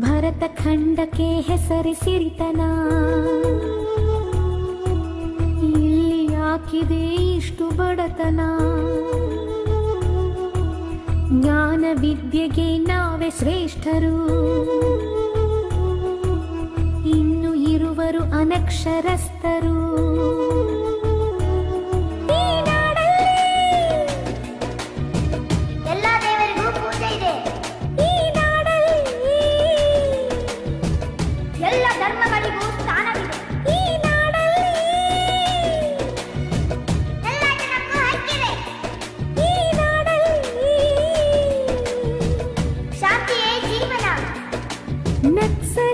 ಭರತ ಖಂಡಕ್ಕೆ ಹೆಸರಿಸಿರಿತನ, ಇಲ್ಲಿ ಯಾಕಿದೆ ಇಷ್ಟು ಬಡತನ? ಜ್ಞಾನ ವಿದ್ಯೆಗೆ ನಾವೇ ಶ್ರೇಷ್ಠರು, ಇನ್ನು ಇರುವರು ಅನಕ್ಷರಸ್ಥರು. ನಕ್ಸಲ್